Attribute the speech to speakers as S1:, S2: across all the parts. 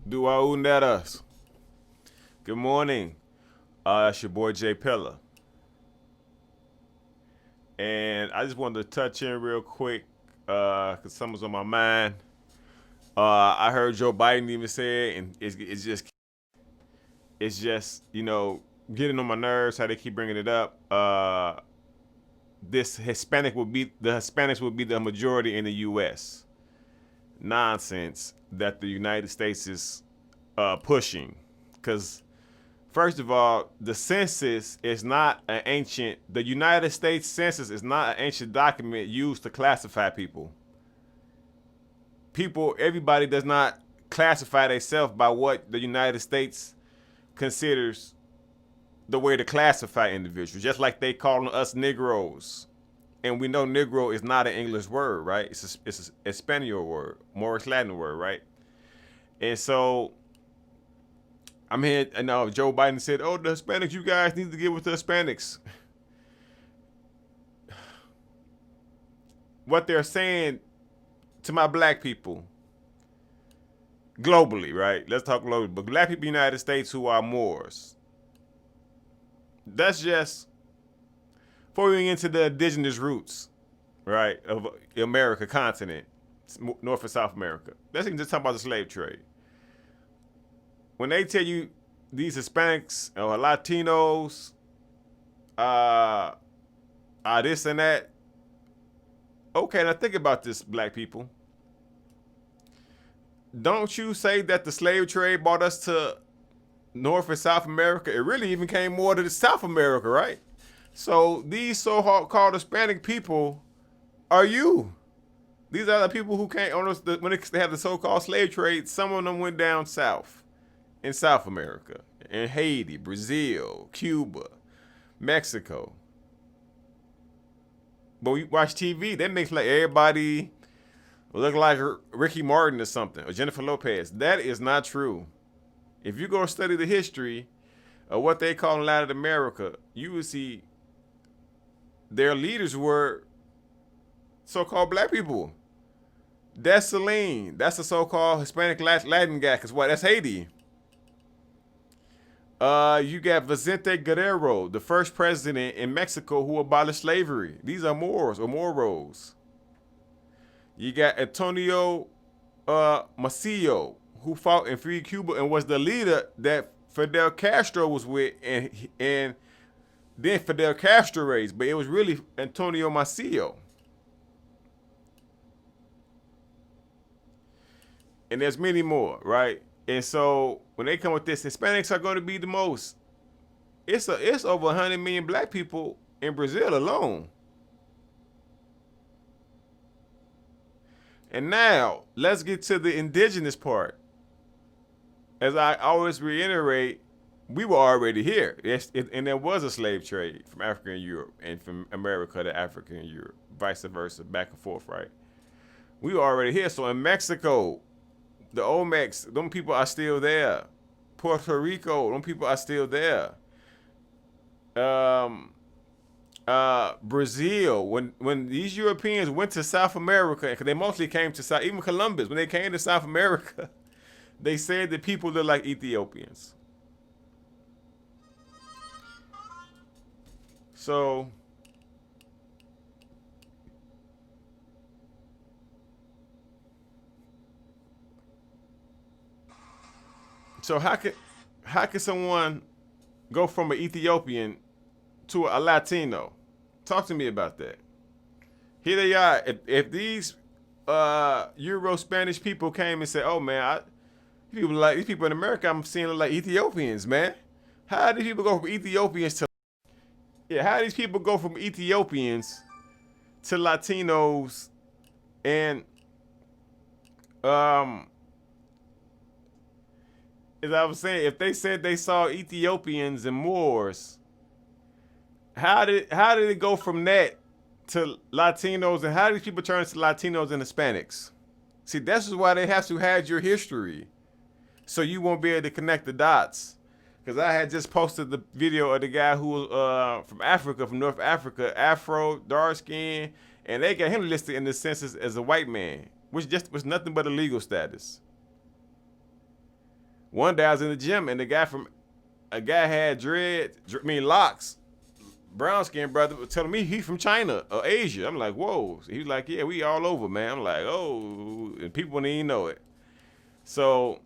S1: Dua Underas. Good morning. It's your boy Jay Pella. And I just wanted to touch in real quick because something's on my mind. I heard Joe Biden even say it, and it's just getting on my nerves how they keep bringing it up. This Hispanics will be the majority in the U.S. Nonsense that the United States is pushing, because first of all, the census is not an ancient. The United States Census is not an ancient document used to classify people. Everybody does not classify themselves by what the United States considers the way to classify individuals. Just like they calling us Negroes, and we know Negro is not an English word, right? It's a Espanol word, Moorish Latin word, right? And so I'm here. I know Joe Biden said, "Oh, the Hispanics, you guys need to get with the Hispanics." What they're saying to my black people globally, right? Let's talk globally. But black people in the United States who are Moors, that's just falling into the indigenous roots, right, of America continent, North and South America. Let's even just talk about the slave trade. When they tell you these Hispanics or Latinos are this and that, okay, now think about this, black people. Don't you say that the slave trade brought us to North and South America? It really even came more to the South America, right? So these so-called Hispanic people are you. These are the people who came on us when they have the so-called slave trade. Some of them went down south in South America, in Haiti, Brazil, Cuba, Mexico. But we watch TV, that makes like everybody look like Ricky Martin or something, or Jennifer Lopez. That is not true. If you go study the history of what they call in Latin America, you will see their leaders were so-called black people. That's Celine. That's the so-called Hispanic Latin guy, because what? That's Haiti. You got Vicente Guerrero, the first president in Mexico who abolished slavery. These are Moors or Moros. You got Antonio Masillo, who fought and freed Cuba and was the leader that Fidel Castro was with, and then Fidel Castro raised, but it was really Antonio Masillo. And there's many more, right? And so when they come with this, Hispanics are going to be the most. It's over 100 million black people in Brazil alone. And now let's get to the indigenous part. As I always reiterate, we were already here, and there was a slave trade from Africa and Europe, and from America to Africa and Europe, vice versa, back and forth, right? We were already here. So in Mexico, the Olmecs, them people are still there. Puerto Rico, them people are still there. Brazil, when these Europeans went to South America, because they mostly came to South, even Columbus, when they came to South America, they said that people look like Ethiopians. So how could someone go from an Ethiopian to a Latino? Talk to me about that. Here they are. If these Euro Spanish people came and said, "Oh man, these people in America, I'm seeing look like Ethiopians, man." How do these people go from Ethiopians to How do these people go from Ethiopians to Latinos and um as I was saying, if they said they saw Ethiopians and Moors, how did it go from that to Latinos, and how do these people turn to Latinos and Hispanics? See, this is why they have to hide your history, so you won't be able to connect the dots. Because I had just posted the video of the guy who was from Africa, from North Africa, Afro, dark skin, and they got him listed in the census as a white man, which just was nothing but a legal status. One day I was in the gym and a guy had locks, brown skinned brother was telling me he from China or Asia. I'm like, whoa. He was like, yeah, we all over, man. I'm like, oh, and people didn't even know it. So,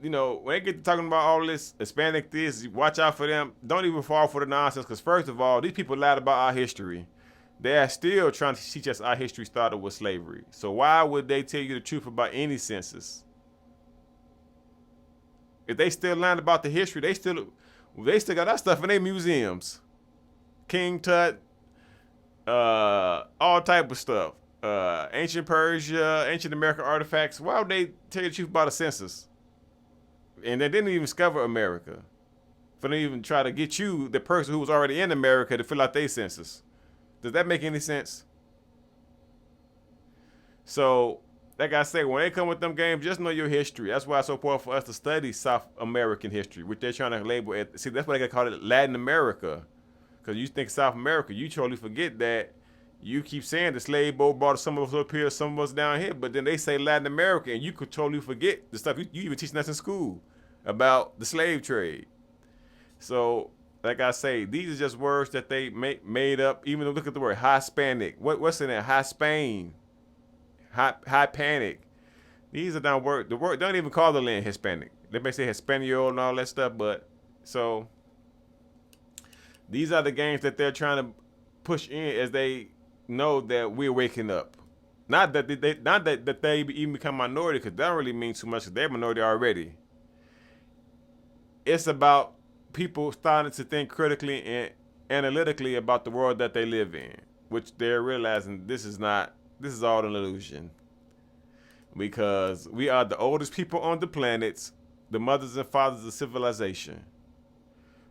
S1: when they get to talking about all this Hispanic this, watch out for them. Don't even fall for the nonsense, because first of all, these people lied about our history. They are still trying to teach us our history started with slavery. So why would they tell you the truth about any census? If they still lying about the history, they still got that stuff in their museums. King Tut, all type of stuff. Ancient Persia, ancient American artifacts. Why would they tell you the truth about a census? And they didn't even discover America. For them even try to get you, the person who was already in America, to fill out their census. Does that make any sense? So, like I say, when they come with them games, just know your history. That's why it's so important for us to study South American history, which they're trying to label it. See, that's why they call it Latin America. Because you think South America, you totally forget that you keep saying the slave boat brought some of us up here, some of us down here, but then they say Latin America, and you could totally forget the stuff you even teaching us in school about the slave trade. So, like I say, these are just words that they made up. Even look at the word Hispanic. What's in there? High Spain. High panic. These are not words. The word don't even call the land Hispanic. They may say Hispaniola and all that stuff, but so these are the games that they're trying to push in as they know that we're waking up. Not that they even become minority, because that don't really mean too much, because they're minority already. It's about people starting to think critically and analytically about the world that they live in, which they're realizing this is all an illusion. Because we are the oldest people on the planet, the mothers and fathers of civilization.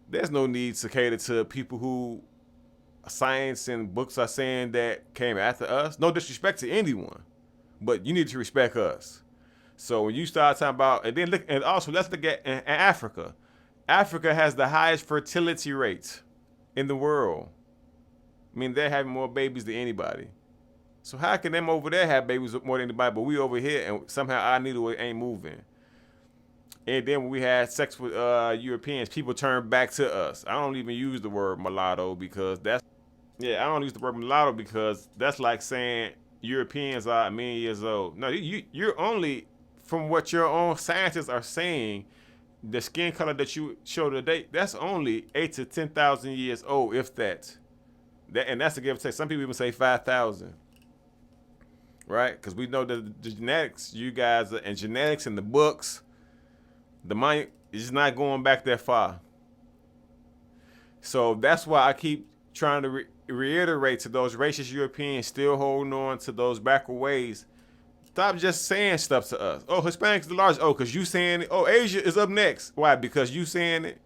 S1: There's no need to cater to people who science and books are saying that came after us. No disrespect to anyone, but you need to respect us. So when you start talking about, and then look, and also let's look at in Africa. Africa has the highest fertility rate in the world. I mean, they're having more babies than anybody. So how can them over there have babies more than anybody, but we over here and somehow our needle ain't moving? And then when we had sex with Europeans, people turn back to us. I don't even use the word mulatto because I don't use the word mulatto because that's like saying Europeans are a million years old. No, you're only, from what your own scientists are saying, the skin color that you show today, that's only 8 to 10,000 years old, if that. And that's a give or take. Some people even say 5,000. Right? Because we know that the genetics, you guys, and genetics in the books, the mind is not going back that far. So that's why I keep trying to reiterate to those racist Europeans still holding on to those backward ways. Stop just saying stuff to us. Oh, Hispanics the largest. Oh, because you saying it. Oh, Asia is up next. Why? Because you saying it.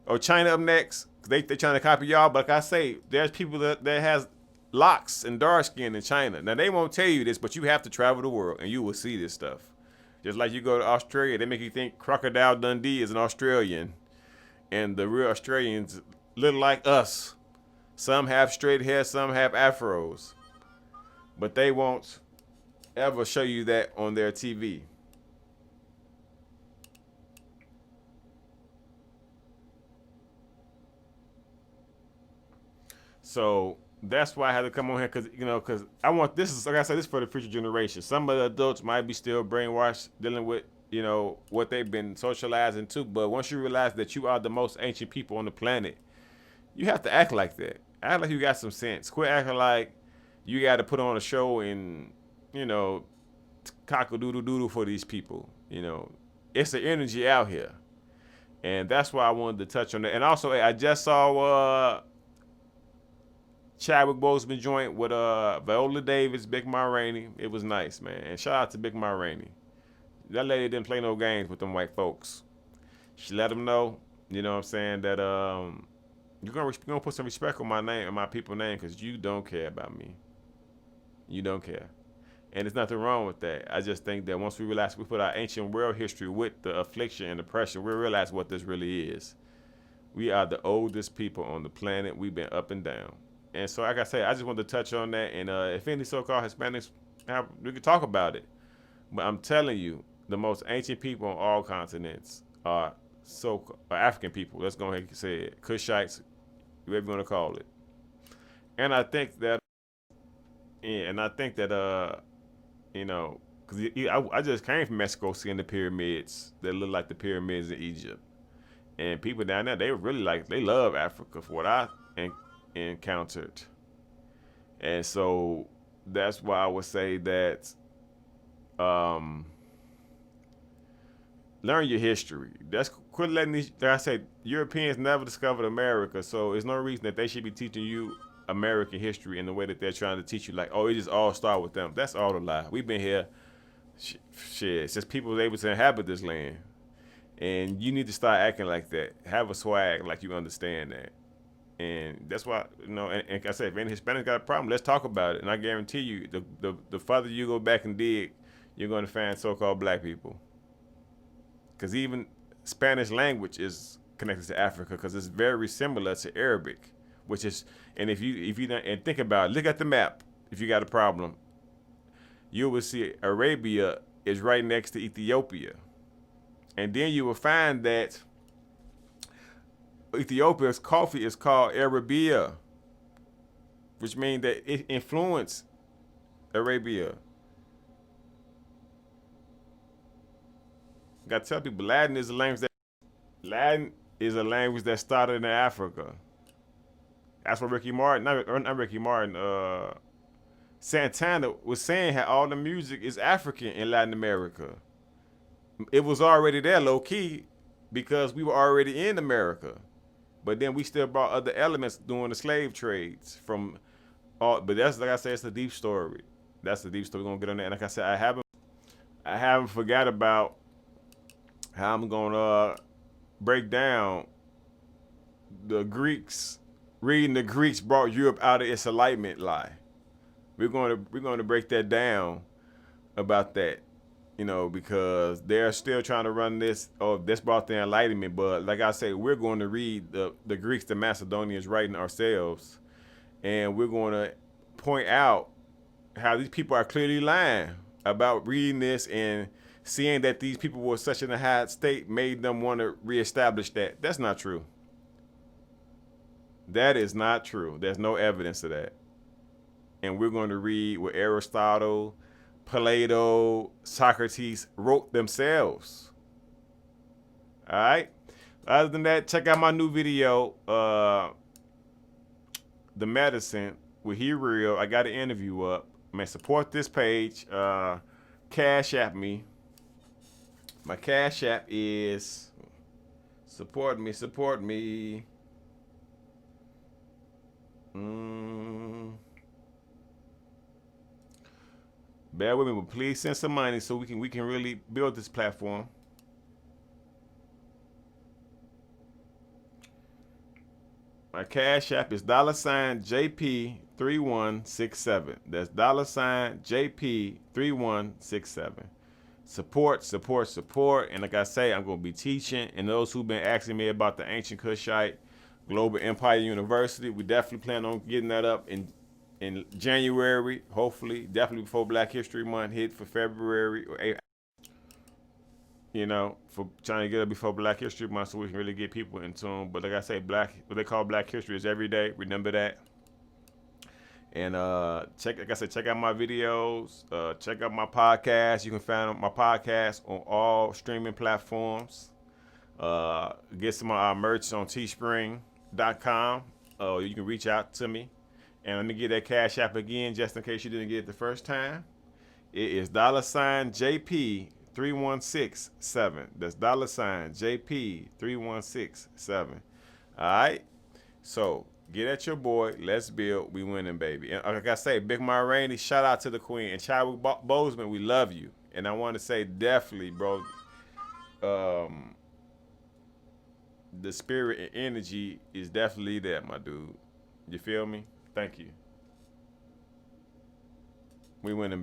S1: Or China up next. They're trying to copy y'all. But like I say, there's people that has locks and dark skin in China. Now, they won't tell you this, but you have to travel the world and you will see this stuff. Just like you go to Australia, they make you think Crocodile Dundee is an Australian. And the real Australians look like us. Some have straight hair, some have afros. But they won't ever show you that on their TV. So that's why I had to come on here, because I want this, like I said, this is for the future generation. Some of the adults might be still brainwashed, dealing with what they've been socializing to. But once you realize that you are the most ancient people on the planet, you have to act like that. Act like you got some sense. Quit acting like you got to put on a show and cock-a-doodle-doodle for these people. It's the energy out here. And that's why I wanted to touch on that. And also, I just saw Chadwick Boseman joint with Viola Davis, Big Ma Rainey. It was nice, man. And shout out to Big Ma Rainey. That lady didn't play no games with them white folks. She let them know, what I'm saying, that you're gonna put some respect on my name and my people's name, because you don't care about me. You don't care. And there's nothing wrong with that. I just think that once we realize we put our ancient world history with the affliction and oppression, we realize what this really is. We are the oldest people on the planet. We've been up and down. And so, like I said, I just wanted to touch on that. And if any so-called Hispanics, we could talk about it. But I'm telling you, the most ancient people on all continents are African people. Let's go ahead and say it. Kushites, whatever you want to call it. And I think that, yeah, and I think that, you know, because I just came from Mexico seeing the pyramids that look like the pyramids in Egypt. And people down there, they really they love Africa for what I encountered. And so that's why I would say that um, learn your history. That's quit letting these. Like I said, Europeans never discovered America, so there's no reason that they should be teaching you American history in the way that they're trying to teach you. Like, oh, it just all started with them. That's all a lie. We've been here, shit, since people were able to inhabit this land, and you need to start acting like that. Have a swag like you understand that. And that's why, and like I said, if any Hispanics got a problem, let's talk about it. And I guarantee you, the further you go back and dig, you're going to find so-called black people. Because even Spanish language is connected to Africa because it's very similar to Arabic, which is, and if you don't, and think about it, look at the map. If you got a problem, you will see Arabia is right next to Ethiopia, and then you will find that Ethiopia's coffee is called Arabia, which means that it influenced Arabia. Got to tell people, Latin is a language that started in Africa. That's what Ricky Martin, not Ricky Martin, Santana was saying how all the music is African in Latin America. It was already there low key because we were already in America. But then we still brought other elements during the slave trades from all, but that's, like I said, it's a deep story. That's the deep story. We're gonna get on that. And like I said, I haven't forgot about how I'm gonna break down the Greeks. Reading the Greeks brought Europe out of its enlightenment lie. We're going to break that down about that, because they're still trying to run this. Oh, this brought the enlightenment, but like I say, we're going to read the Greeks, the Macedonians writing ourselves, and we're going to point out how these people are clearly lying about reading this and seeing that these people were such in a high state made them want to reestablish that. That's not true. That is not true. There's no evidence of that. And we're going to read what Aristotle, Plato, Socrates wrote themselves. All right? Other than that, check out my new video, The Medicine with He Real. I got an interview up. Man, support this page. Cash App me. My Cash App is support me. Bear with me, but please send some money so we can really build this platform. My Cash App is $JP3167. That's $JP3167. Support. And like I say, I'm going to be teaching. And those who've been asking me about the ancient Kushite Global Empire University, we definitely plan on getting that up in January, hopefully, definitely before Black History Month hit for February or April. For trying to get it before Black History Month so we can really get people in tune. But like I say, what they call Black History is every day. Remember that. And check out my videos. Check out my podcast. You can find my podcast on all streaming platforms. Get some of our merch on teespring.com. You can reach out to me. And let me get that Cash App again, just in case you didn't get it the first time. It is $JP3167. That's $JP3167. All right. So get at your boy. Let's build. We winning, baby. And like I say, Big Ma Rainey, shout out to the Queen. And Chadwick Boseman, we love you. And I want to say definitely, bro. The spirit and energy is definitely there, my dude. You feel me? Thank you. We winning.